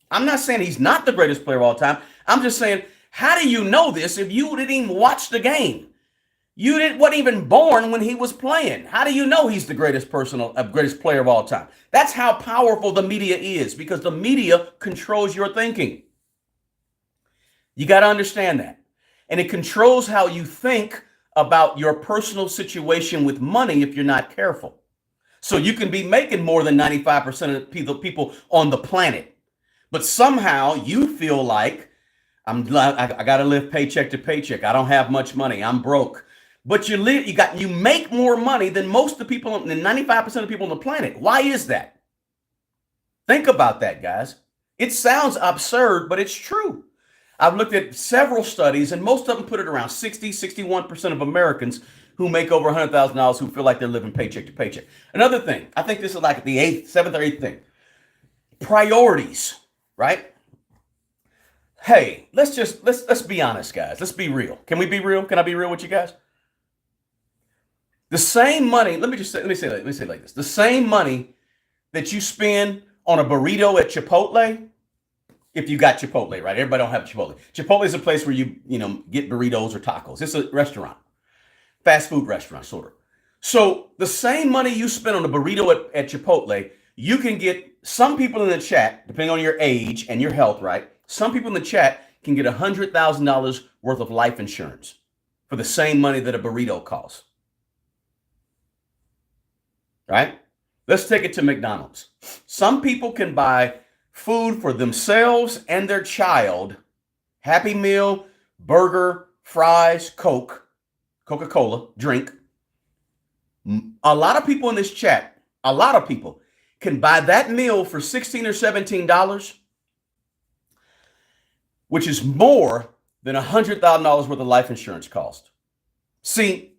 I'm not saying he's not the greatest player of all time. I'm just saying, how do you know this if you didn't even watch the game? You wasn't even born when he was playing. How do you know he's the greatest player of all time? That's how powerful the media is, because the media controls your thinking. You got to understand that. And it controls how you think about your personal situation with money if you're not careful. So you can be making more than 95% of the people on the planet, but somehow you feel like I got to live paycheck to paycheck. I don't have much money. I'm broke. but you make more money than most of the people, than 95% of people on the planet. Why is that? Think about that, guys. It sounds absurd, but it's true. I've looked at several studies, and most of them put it around 61% of Americans who make over $100,000 who feel like they're living paycheck to paycheck. Another thing, I think this is like the seventh or eighth thing. Priorities, right? Hey, let's be honest, guys. Let's be real. Can we be real? Can I be real with you guys? The same money, let me say it like this. The same money that you spend on a burrito at Chipotle, if you got Chipotle, right? Everybody don't have Chipotle. Chipotle is a place where you get burritos or tacos. It's a restaurant, fast food restaurant, sort of. So the same money you spend on a burrito at Chipotle, you can get some people in the chat, depending on your age and your health, right? Some people in the chat can get $100,000 worth of life insurance for the same money that a burrito costs. Right? Let's take it to McDonald's. Some people can buy food for themselves and their child, Happy Meal, burger, fries, Coke, Coca-Cola, drink. A lot of people in this chat, a lot of people can buy that meal for $16 or $17, which is more than $100,000 worth of life insurance cost. See,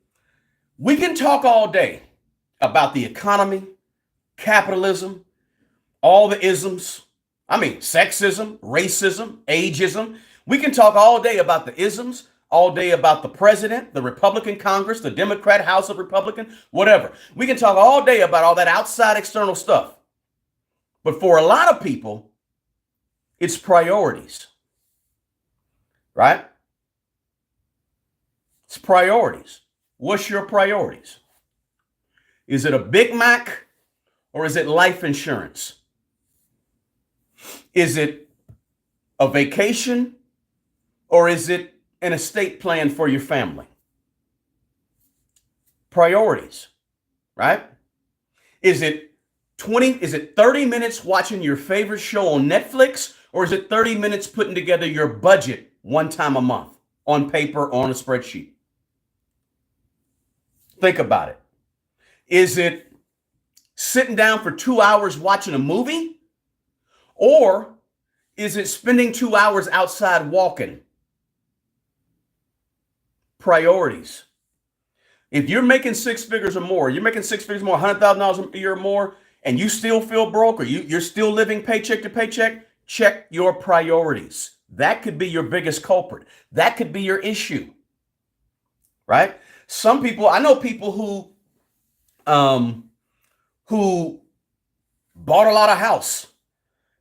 we can talk all day about the economy, capitalism, all the isms. I mean, sexism, racism, ageism. We can talk all day about the isms, all day about the president, the Republican Congress, the Democrat House of Republican, whatever. We can talk all day about all that outside external stuff. But for a lot of people, it's priorities. Right? It's priorities. What's your priorities? Is it a Big Mac or is it life insurance? Is it a vacation or is it an estate plan for your family? Priorities, right? Is it 30 minutes watching your favorite show on Netflix, or is it 30 minutes putting together your budget one time a month on paper or on a spreadsheet? Think about it. Is it sitting down for 2 hours watching a movie? Or is it spending 2 hours outside walking? Priorities. If you're making six figures or more, $100,000 a year or more, and you still feel broke, or you're still living paycheck to paycheck, check your priorities. That could be your biggest culprit. That could be your issue, right? Some people, I know people who bought a lot of house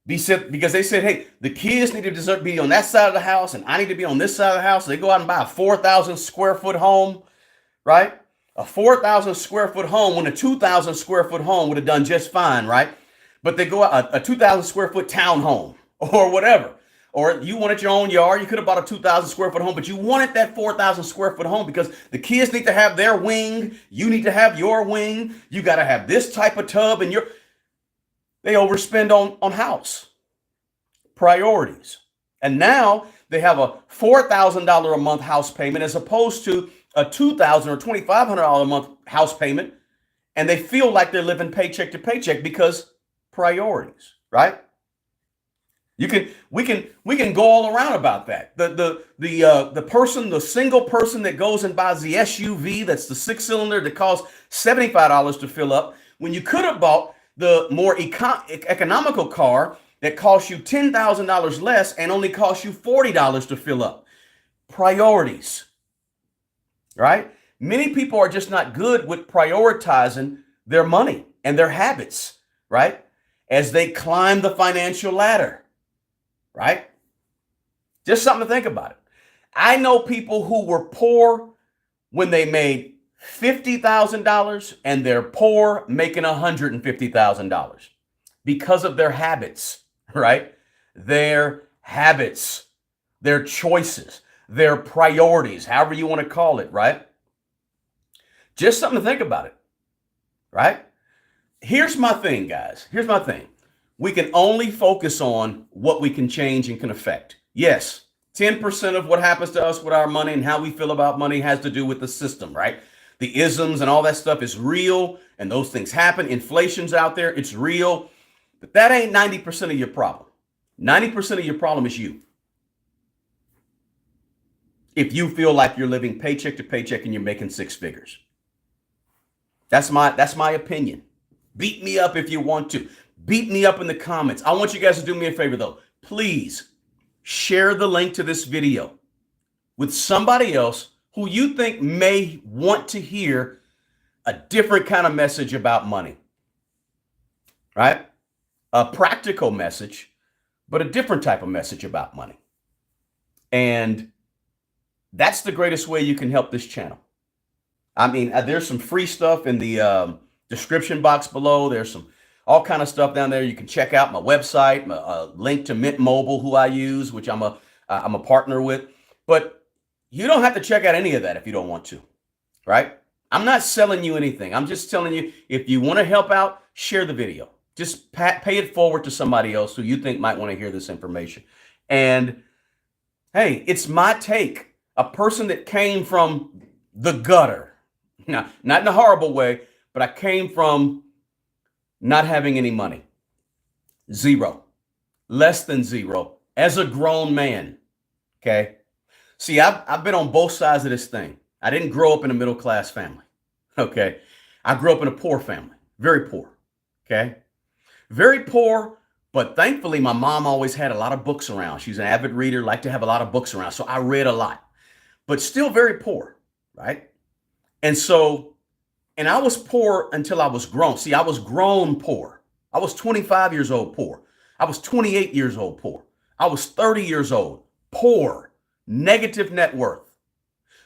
because they said, hey, the kids need to be on that side of the house and I need to be on this side of the house. So they go out and buy a 4,000 square foot home, right? A 4,000 square foot home when a 2,000 square foot home would have done just fine, right? But they go out a 2,000 square foot townhome or whatever. Or you wanted your own yard. You could have bought a 2,000 square foot home, but you wanted that 4,000 square foot home because the kids need to have their wing. You need to have your wing. You got to have this type of tub and they overspend on house. Priorities. And now they have a $4,000 a month house payment as opposed to a $2,000 or $2,500 a month house payment. And they feel like they're living paycheck to paycheck because priorities, right? We can go all around about that. The single person that goes and buys the SUV, that's the 6-cylinder that costs $75 to fill up, when you could have bought the more economical car that costs you $10,000 less and only costs you $40 to fill up. Priorities, right? Many people are just not good with prioritizing their money and their habits, right? As they climb the financial ladder. Right? Just something to think about it. I know people who were poor when they made $50,000 and they're poor making $150,000 because of their habits, right? Their habits, their choices, their priorities, however you want to call it, right? Just something to think about it, right? Here's my thing, guys. Here's my thing. We can only focus on what we can change and can affect. Yes, 10% of what happens to us with our money and how we feel about money has to do with the system, right? The isms and all that stuff is real, and those things happen. Inflation's out there, it's real. But that ain't 90% of your problem. 90% of your problem is you. If you feel like you're living paycheck to paycheck and you're making six figures. That's my opinion. Beat me up if you want to. Beat me up in the comments. I want you guys to do me a favor though. Please share the link to this video with somebody else who you think may want to hear a different kind of message about money, right? A practical message, but a different type of message about money. And that's the greatest way you can help this channel. I mean, there's some free stuff in the description box below. There's some all kind of stuff down there. You can check out my website, my link to Mint Mobile, who I use, which I'm a partner with. But you don't have to check out any of that if you don't want to, right? I'm not selling you anything. I'm just telling you, if you want to help out, share the video. Just pay it forward to somebody else who you think might want to hear this information. And hey, it's my take. A person that came from the gutter. Now, not in a horrible way, but I came from not having any money. Zero. Less than zero. As a grown man. Okay? See, I've been on both sides of this thing. I didn't grow up in a middle class family. Okay? I grew up in a poor family. Very poor. Okay? Very poor, but thankfully my mom always had a lot of books around. She's an avid reader, liked to have a lot of books around. So I read a lot. But still very poor, right? And I was poor until I was grown. See, I was grown poor. I was 25 years old poor. I was 28 years old poor. I was 30 years old poor, negative net worth.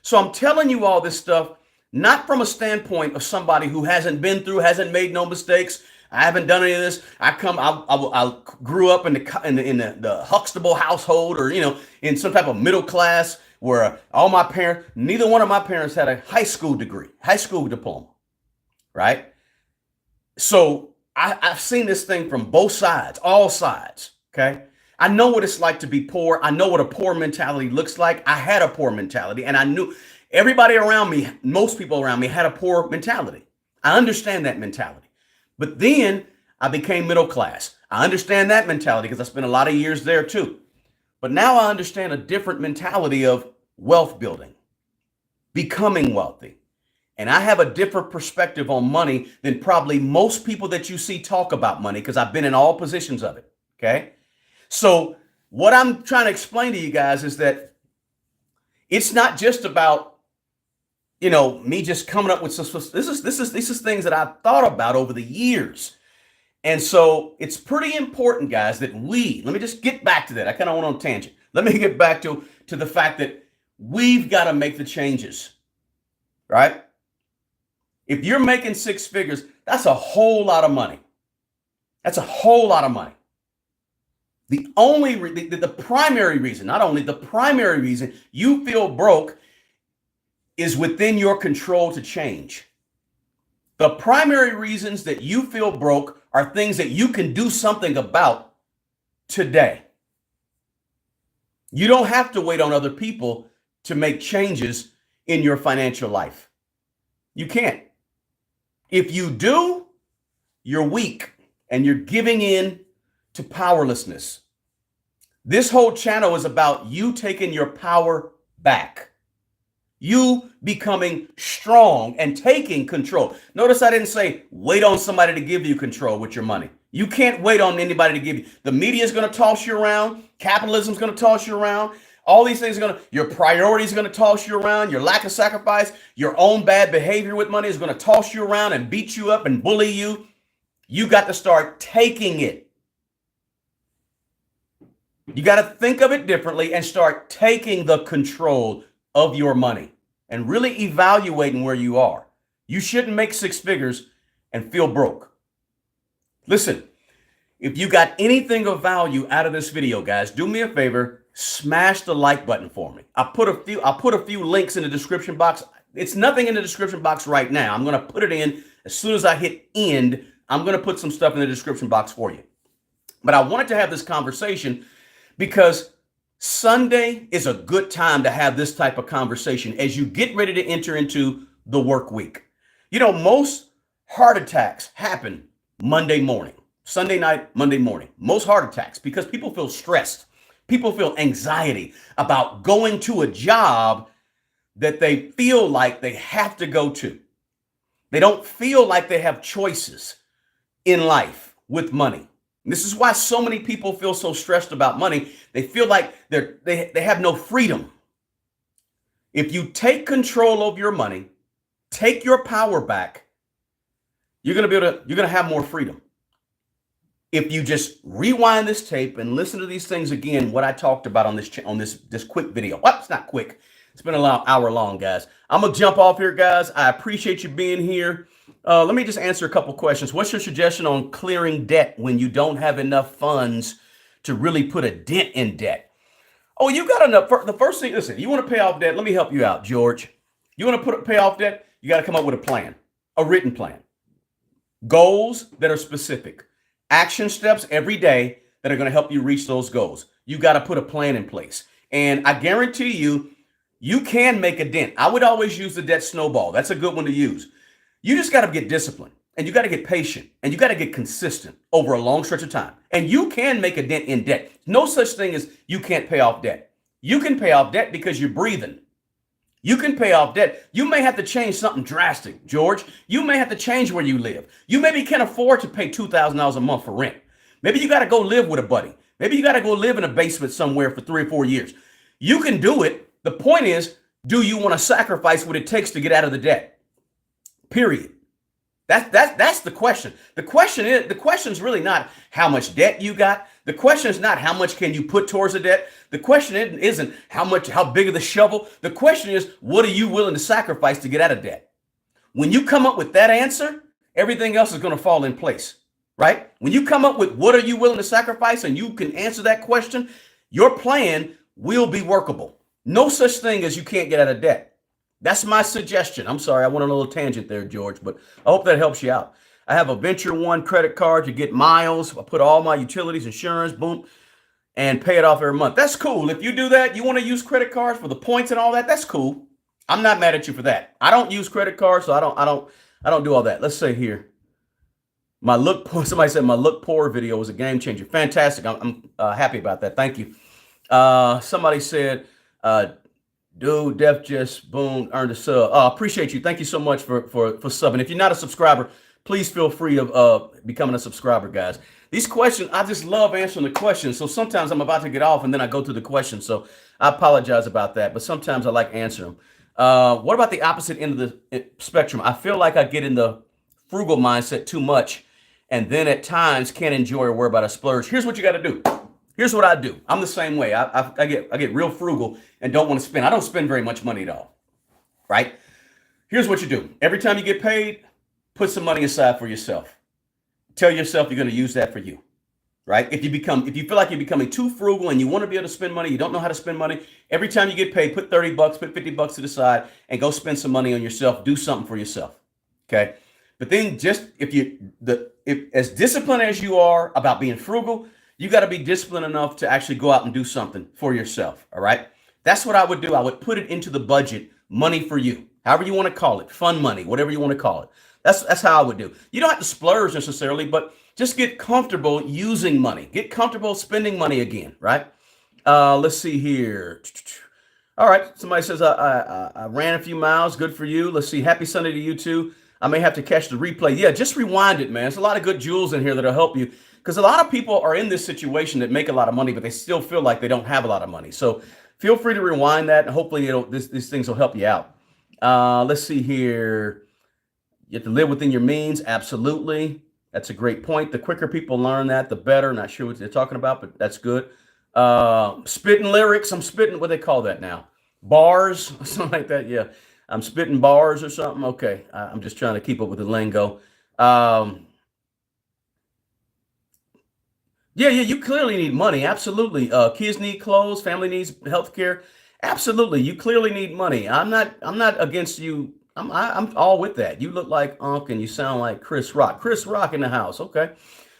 So I'm telling you all this stuff, not from a standpoint of somebody who hasn't been through, hasn't made no mistakes. I haven't done any of this. I grew up in the Huxtable household, or, you know, in some type of middle class where neither one of my parents had a high school degree, high school diploma, right? So I've seen this thing from both sides, all sides, okay? I know what it's like to be poor. I know what a poor mentality looks like. I had a poor mentality, and I knew everybody around me, most people around me had a poor mentality. I understand that mentality. But then I became middle class. I understand that mentality because I spent a lot of years there too. But now I understand a different mentality of wealth building, becoming wealthy. And I have a different perspective on money than probably most people that you see talk about money, because I've been in all positions of it, okay? So what I'm trying to explain to you guys is that it's not just about, you know, me just coming up with this is things that I've thought about over the years. And so it's pretty important, guys, that let me just get back to that. I kind of went on a tangent. Let me get back to the fact that we've got to make the changes, right? If you're making six figures, that's a whole lot of money. That's a whole lot of money. The primary reason, not only the primary reason you feel broke is within your control to change. The primary reasons that you feel broke are things that you can do something about today. You don't have to wait on other people to make changes in your financial life. You can't. If you do, you're weak and you're giving in to powerlessness. This whole channel is about you taking your power back. You becoming strong and taking control. Notice I didn't say wait on somebody to give you control with your money. You can't wait on anybody to give you. The media is going to toss you around. Capitalism is going to toss you around. All these things your priorities are going to toss you around. Your lack of sacrifice, your own bad behavior with money is going to toss you around and beat you up and bully you. You got to start taking it. You got to think of it differently and start taking the control of your money and really evaluating where you are. You shouldn't make six figures and feel broke. Listen, if you got anything of value out of this video, guys, do me a favor, smash the like button for me. I'll put a few links in the description box. It's nothing in the description box right now. I'm going to put it in as soon as I hit end. I'm going to put some stuff in the description box for you. But I wanted to have this conversation because Sunday is a good time to have this type of conversation as you get ready to enter into the work week. You know, most heart attacks happen Monday morning, Sunday night, Monday morning. Most heart attacks because people feel stressed. People feel anxiety about going to a job that they feel like they have to go to. They don't feel like they have choices in life with money. And this is why so many people feel so stressed about money. They feel like they have no freedom. If you take control of your money, take your power back, you're going to have more freedom. If you just rewind this tape and listen to these things again, what I talked about on this quick video. Well, it's not quick. It's been an hour long, guys. I'm going to jump off here, guys. I appreciate you being here. Let me just answer a couple questions. What's your suggestion on clearing debt when you don't have enough funds to really put a dent in debt? Oh, you got enough. The first thing, listen, you want to pay off debt? Let me help you out, George. You want to pay off debt? You got to come up with a plan, a written plan. Goals that are specific. Action steps every day that are going to help you reach those goals. You got to put a plan in place. And I guarantee you, you can make a dent. I would always use the debt snowball. That's a good one to use. You just got to get disciplined and you got to get patient and you got to get consistent over a long stretch of time. And you can make a dent in debt. No such thing as you can't pay off debt. You can pay off debt because you're breathing. You can pay off debt. You may have to change something drastic, George. You may have to change where you live. You maybe can't afford to pay $2,000 a month for rent. Maybe you got to go live with a buddy. Maybe you got to go live in a basement somewhere for 3 or 4 years. You can do it. The point is, do you want to sacrifice what it takes to get out of the debt? Period. That's the question. The question is really not how much debt you got. The question is not how much can you put towards the debt. The question isn't how big of the shovel. The question is, what are you willing to sacrifice to get out of debt? When you come up with that answer, everything else is going to fall in place, right? When you come up with what are you willing to sacrifice and you can answer that question, your plan will be workable. No such thing as you can't get out of debt. That's my suggestion. I'm sorry, I went on a little tangent there, George, but I hope that helps you out. I have a Venture One credit card to get miles. I put all my utilities, insurance, boom, and pay it off every month. That's cool. If you do that, you want to use credit cards for the points and all that, that's cool. I'm not mad at you for that. I don't use credit cards, so I don't do all that. Let's say here. Somebody said my look poor video was a game changer. Fantastic. I'm happy about that. Thank you. Somebody said, dude, Def just boom earned a sub. Appreciate you. Thank you so much for subbing. If you're not a subscriber, please feel free of becoming a subscriber, guys. These questions, I just love answering the questions. So sometimes I'm about to get off and then I go through the questions. So I apologize about that, but sometimes I like answering them. What about the opposite end of the spectrum? I feel like I get in the frugal mindset too much and then at times can't enjoy or worry about a splurge. Here's what you got to do. Here's what I do. I'm the same way. I get real frugal and don't want to spend. I don't spend very much money at all, right? Here's what you do. Every time you get paid, put some money aside for yourself. Tell yourself you're going to use that for you, right? If you feel like you're becoming too frugal and you want to be able to spend money, you don't know how to spend money, every time you get paid, put 30 bucks, put 50 bucks to the side and go spend some money on yourself. Do something for yourself, okay? But then if as disciplined as you are about being frugal, you got to be disciplined enough to actually go out and do something for yourself, all right? That's what I would do. I would put it into the budget, money for you, however you want to call it, fun money, whatever you want to call it. That's how I would do. You don't have to splurge necessarily, but just get comfortable using money. Get comfortable spending money again, right? Let's see here. All right, somebody says, I ran a few miles. Good for you. Let's see. Happy Sunday to you too. I may have to catch the replay. Yeah, just rewind it, man. There's a lot of good jewels in here that'll help you. Because a lot of people are in this situation that make a lot of money, but they still feel like they don't have a lot of money. So feel free to rewind that, and hopefully these things will help you out. Let's see here. You have to live within your means. Absolutely. That's a great point. The quicker people learn that, the better. Not sure what they're talking about, but that's good. Spitting lyrics. I'm spitting, what do they call that now? Bars, something like that. Yeah. I'm spitting bars or something. Okay. I'm just trying to keep up with the lingo. Yeah, you clearly need money. Absolutely. Kids need clothes, family needs healthcare. Absolutely. You clearly need money. I'm not against you. I'm all with that. You look like Unc and you sound like Chris Rock. Chris Rock in the house. Okay.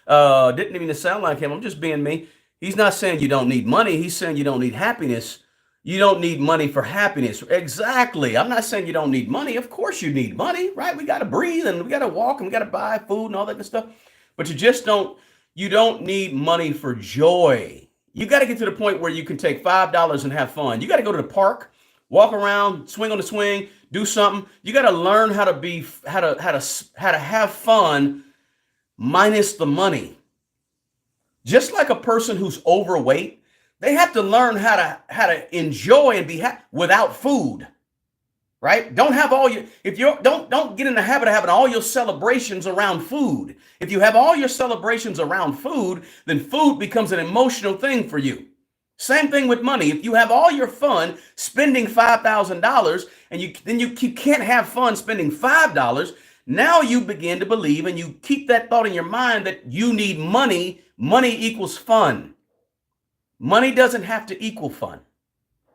Didn't even sound like him. I'm just being me. He's not saying you don't need money. He's saying you don't need happiness. You don't need money for happiness. Exactly. I'm not saying you don't need money. Of course you need money, right? We got to breathe and we got to walk and we got to buy food and all that good stuff. But you don't need money for joy. You got to get to the point where you can take $5 and have fun. You got to go to the park, walk around, swing on the swing, do something. You got to learn how to have fun minus the money. Just like a person who's overweight, they have to learn how to enjoy and be happy without food, right? Don't have all your if you don't get in the habit of having all your celebrations around food. If you have all your celebrations around food, then food becomes an emotional thing for you. Same thing with money. If you have all your fun spending $5,000 and you can't have fun spending $5, now you begin to believe and you keep that thought in your mind that you need money. Money equals fun. Money doesn't have to equal fun.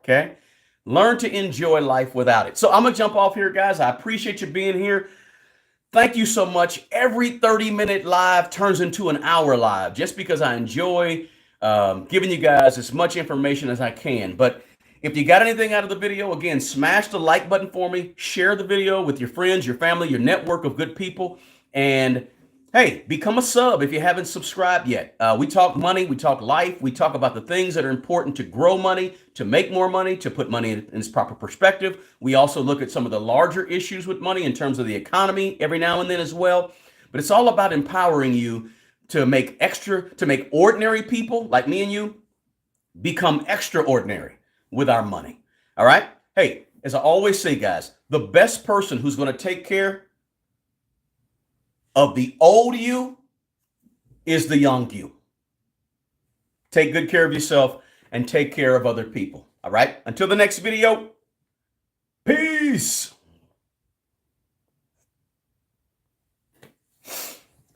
Okay? Learn to enjoy life without it. So I'm going to jump off here, guys. I appreciate you being here. Thank you so much. Every 30-minute live turns into an hour live just because I enjoy giving you guys as much information as I can. But if you got anything out of the video, again, smash the like button for me. Share the video with your friends, your family, your network of good people. And hey, become a sub if you haven't subscribed yet. We talk money, we talk life, we talk about the things that are important to grow money, to make more money, to put money in its proper perspective. We also look at some of the larger issues with money in terms of the economy every now and then as well. But it's all about empowering you to make ordinary people like me and you become extraordinary with our money. All right? Hey, as I always say, guys, the best person who's going to take care of the old you is the young you. Take good care of yourself and take care of other people. All right? Until the next video, peace.